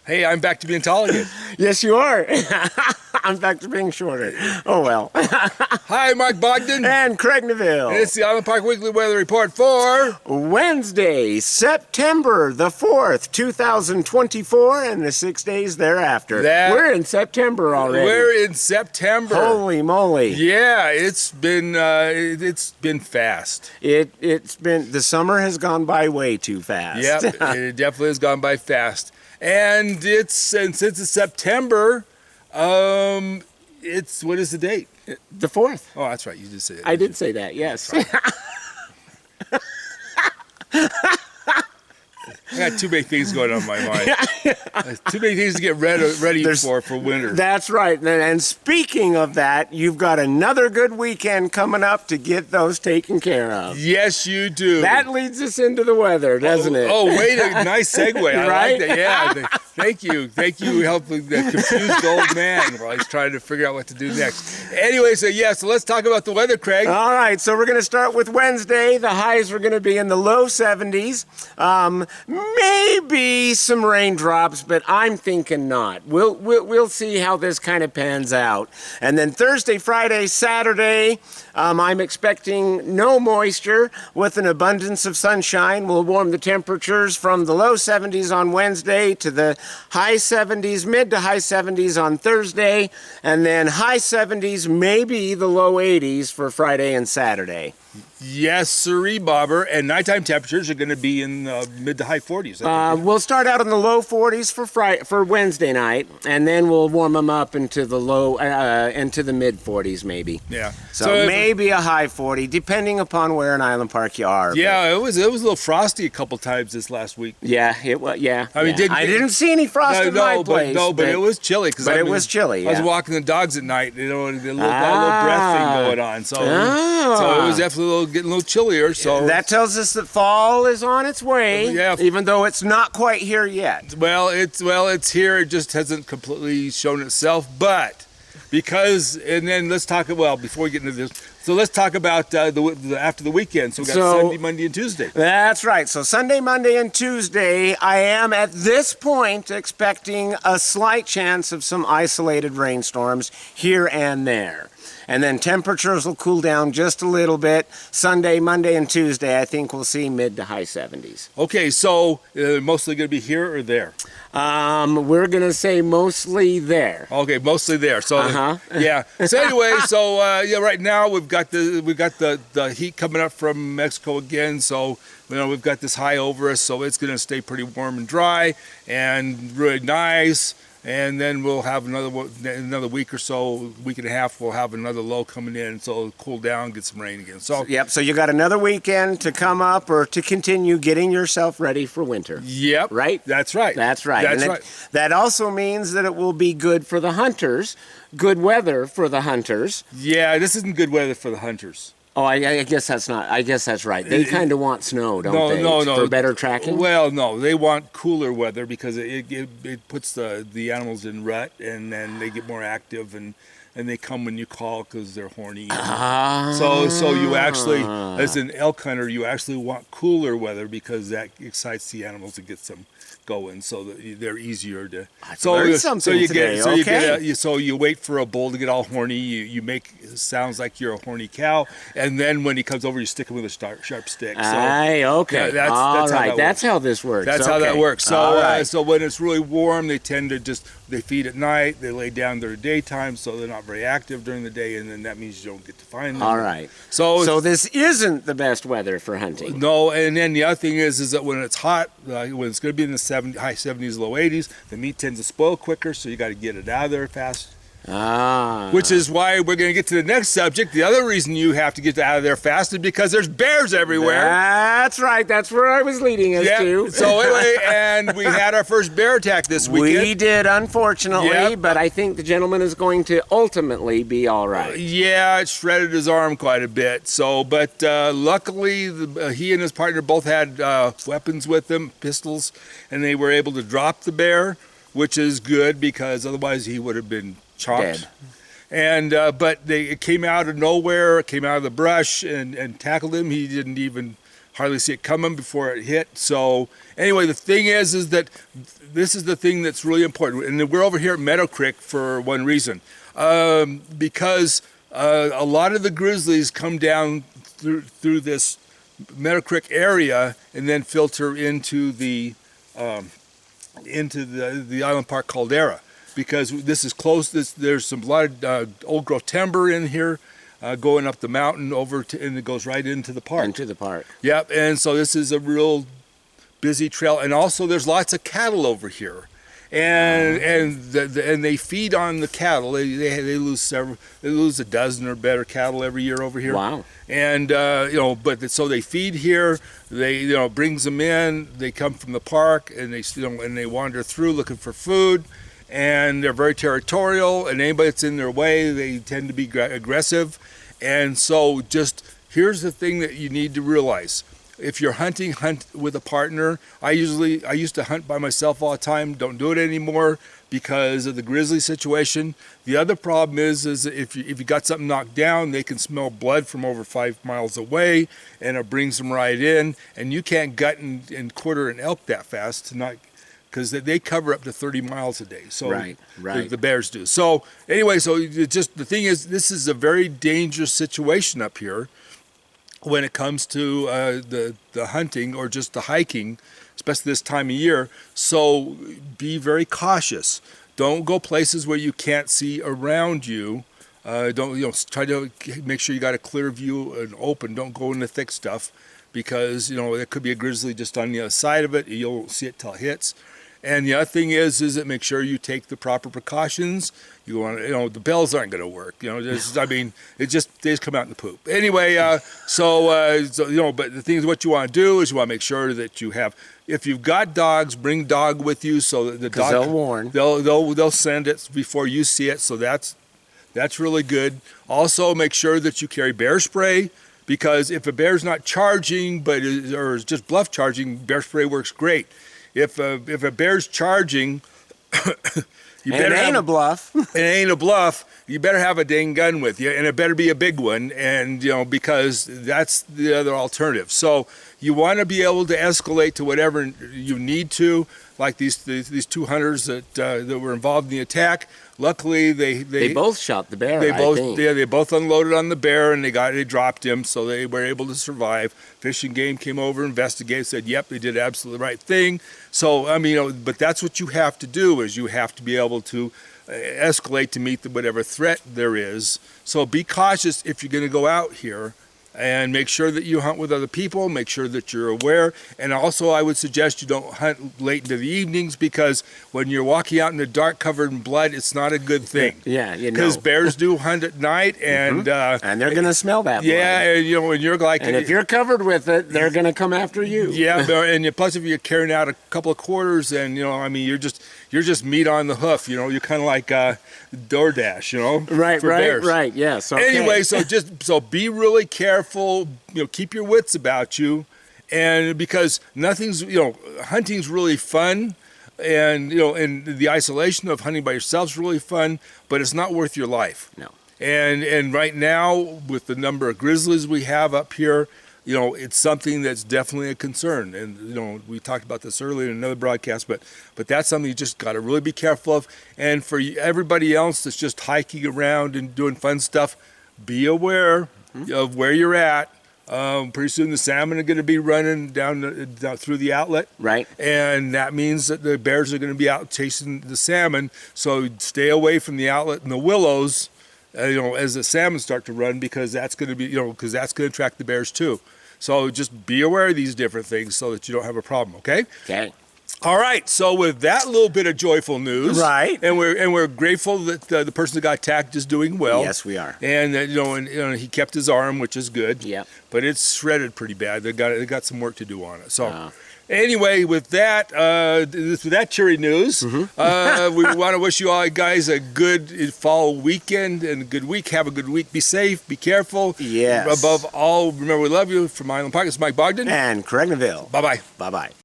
Hey, I'm back to being tall again. Yes, you are. I'm back to being shorter. Oh, well. Hi, Mark Bogden. And Craig Neville. And it's the Island Park Weekly Weather Report for Wednesday, September the 4th, 2024, and the 6 days thereafter. We're in September already. We're in September. Holy moly. Yeah, it's been fast. It's been, the summer has gone by way too fast. Yep, it definitely has gone by fast. And since it's September, it's, what is the date? The 4th. Oh, that's right. You just said it. I did say that, yes. Right. I got too many things going on in my mind. Too many things to get ready for winter. That's right. And speaking of that, you've got another good weekend coming up to get those taken care of. Yes, you do. That leads us into the weather, doesn't it? Oh, wait a nice segue. I Right? like that. Yeah. Thank you. Thank you for helping the confused old man while he's trying to figure out what to do next. Anyway, so let's talk about the weather, Craig. All right, so we're going to start with Wednesday. The highs are going to be in the low 70s. Maybe some raindrops, but I'm thinking not. We'll see how this kind of pans out. And then Thursday, Friday, Saturday, I'm expecting no moisture with an abundance of sunshine. We'll warm the temperatures from the low 70s on Wednesday to the high 70s, mid to high 70s on Thursday, and then high 70s, maybe the low 80s for Friday and Saturday. Yes, sirree, bobber. And nighttime temperatures are going to be in mid to high 40s. We'll start out in the low 40s for Wednesday night, and then we'll warm them up into the mid 40s maybe. Yeah. So maybe a high 40, depending upon where in Island Park you are. Yeah, it was a little frosty a couple times this last week. Yeah, it was. Yeah. I mean, I didn't see any frost in my place. But it was chilly. It was chilly. Yeah. I was walking the dogs at night. You know, a little breath thing going on. So it was definitely getting a little chillier. So that tells us that fall is on its way. Yeah. Even though it's not quite here yet. Well, it's here. It just hasn't completely shown itself. But and then let's talk. Well, before we get into this, so let's talk about after the weekend. So we got Sunday, Monday, and Tuesday. That's right. So Sunday, Monday, and Tuesday, I am at this point expecting a slight chance of some isolated rainstorms here and there. And then temperatures will cool down just a little bit. Sunday, Monday, and Tuesday, I think we'll see mid to high 70s. Okay, so mostly going to be here or there? We're going to say mostly there. Okay, mostly there. So yeah. So anyway, right now we've got the heat coming up from Mexico again. So we've got this high over us, so it's going to stay pretty warm and dry and really nice. And then we'll have another week or so, week and a half, we'll have another low coming in, so it'll cool down, get some rain again. So you got another weekend to come up or to continue getting yourself ready for winter. Yep. Right? That's right. That's right. That also means that it will be good for the hunters, good weather for the hunters. Yeah, this isn't good weather for the hunters. Oh, I guess that's not. I guess that's right. They kind of want snow, don't they? No. For better tracking? Well, no. They want cooler weather because it puts the animals in rut, and then they get more active, and they come when you call because they're horny. So you actually, as an elk hunter, you actually want cooler weather because that excites the animals to get some going, so that they're easier to. So you wait for a bull to get all horny. You make sounds like you're a horny cow, and then when he comes over, you stick him with a sharp stick. Okay. Yeah, all right. That's how this works. That's how that works. So so when it's really warm, they tend to they feed at night. They lay down during daytime, so they're not very active during the day, and then that means you don't get to find them. All right. So this isn't the best weather for hunting. No, and then the other thing is that when it's hot, when it's going to be in the high 70s, low 80s, the meat tends to spoil quicker, so you got to get it out of there fast. Which is why we're going to get to the next subject. The other reason you have to get out of there fast is because there's bears everywhere. That's right. That's where I was leading us to. So anyway, and we had our first bear attack this weekend. We did, unfortunately, but I think the gentleman is going to ultimately be all right. Yeah, it shredded his arm quite a bit. So, but luckily, he and his partner both had weapons with them, pistols, and they were able to drop the bear, which is good because otherwise he would have been chopped. And but it came out of nowhere, came out of the brush and tackled him. He didn't even hardly see it coming before it hit. So anyway, the thing is that this is the thing that's really important. And we're over here at Meadow Creek for one reason, because a lot of the grizzlies come down through this Meadow Creek area and then filter into the Island Park caldera, because this is close. There's a lot of old growth timber in here, going up the mountain and it goes right into the park. Into the park. Yep, and so this is a real busy trail, and also there's lots of cattle over here, and they feed on the cattle. They lose a dozen or better cattle every year over here. Wow. And so they feed here. They brings them in. They come from the park and they wander through looking for food, and they're very territorial. And anybody that's in their way, they tend to be aggressive. And so here's the thing that you need to realize. If you're hunting, hunt with a partner. I used to hunt by myself all the time. Don't do it anymore because of the grizzly situation. The other problem is if you got something knocked down, they can smell blood from over 5 miles away, and it brings them right in. And you can't gut and quarter an elk that fast because they cover up to 30 miles a day. So right. The bears do. So anyway, the thing is, this is a very dangerous situation up here when it comes to the hunting or just the hiking, especially this time of year. So be very cautious. Don't go places where you can't see around you. Don't try to make sure you got a clear view and open. Don't go in the thick stuff, because there could be a grizzly just on the other side of it. You'll see it till it hits. And the other thing is that make sure you take the proper precautions. You want the bells aren't going to work. They just come out in the poop. Anyway, but the thing is, what you want to do is you want to make sure that you have. If you've got dogs, bring dog with you so that the dog. They'll warn. They'll send it before you see it. So that's really good. Also, make sure that you carry bear spray, because if a bear's not charging or is just bluff charging, bear spray works great. If a bear's charging, it ain't a bluff. It ain't a bluff. You better have a dang gun with you, and it better be a big one. And because that's the other alternative. So you want to be able to escalate to whatever you need to. Like these two hunters that were involved in the attack. Luckily, they both shot the bear. They both unloaded on the bear, and they dropped him, so they were able to survive. Fish and Game came over, investigated, said, "Yep, they did absolutely the right thing." So but that's what you have to do, is you have to be able to escalate to meet whatever threat there is. So be cautious if you're going to go out here. And make sure that you hunt with other people, make sure that you're aware. And also, I would suggest you don't hunt late into the evenings, because when you're walking out in the dark covered in blood, it's not a good thing. Yeah, because bears do hunt at night, and they're going to smell that blood. Yeah, and you're like... And if you're covered with it, they're going to come after you. Yeah, and plus if you're carrying out a couple of quarters, and, you're just meat on the hoof, you're kind of like DoorDash, Right, bears. Right, yes. Okay. Anyway, so be really careful. Keep your wits about you, and because hunting's really fun, and and the isolation of hunting by yourself is really fun, but it's not worth your life. No. And right now, with the number of grizzlies we have up here, it's something that's definitely a concern. And we talked about this earlier in another broadcast, but that's something you just got to really be careful of. And for everybody else that's just hiking around and doing fun stuff, be aware of where you're at. Pretty soon the salmon are going to be running down through the outlet. Right. And that means that the bears are going to be out chasing the salmon. So stay away from the outlet and the willows, as the salmon start to run, because that's going to be, because that's going to attract the bears too. So just be aware of these different things so that you don't have a problem, okay? Okay. All right, so with that little bit of joyful news, right, and we're grateful that the person that got attacked is doing well. Yes, we are. And he kept his arm, which is good. Yeah. But it's shredded pretty bad. They got some work to do on it. So. Anyway, with that cheery news, we want to wish you all guys a good fall weekend and a good week. Have a good week. Be safe. Be careful. Yes. Above all, remember, we love you. From Island Park, it's Mike Bogden and Craig Neville. Bye-bye. Bye-bye.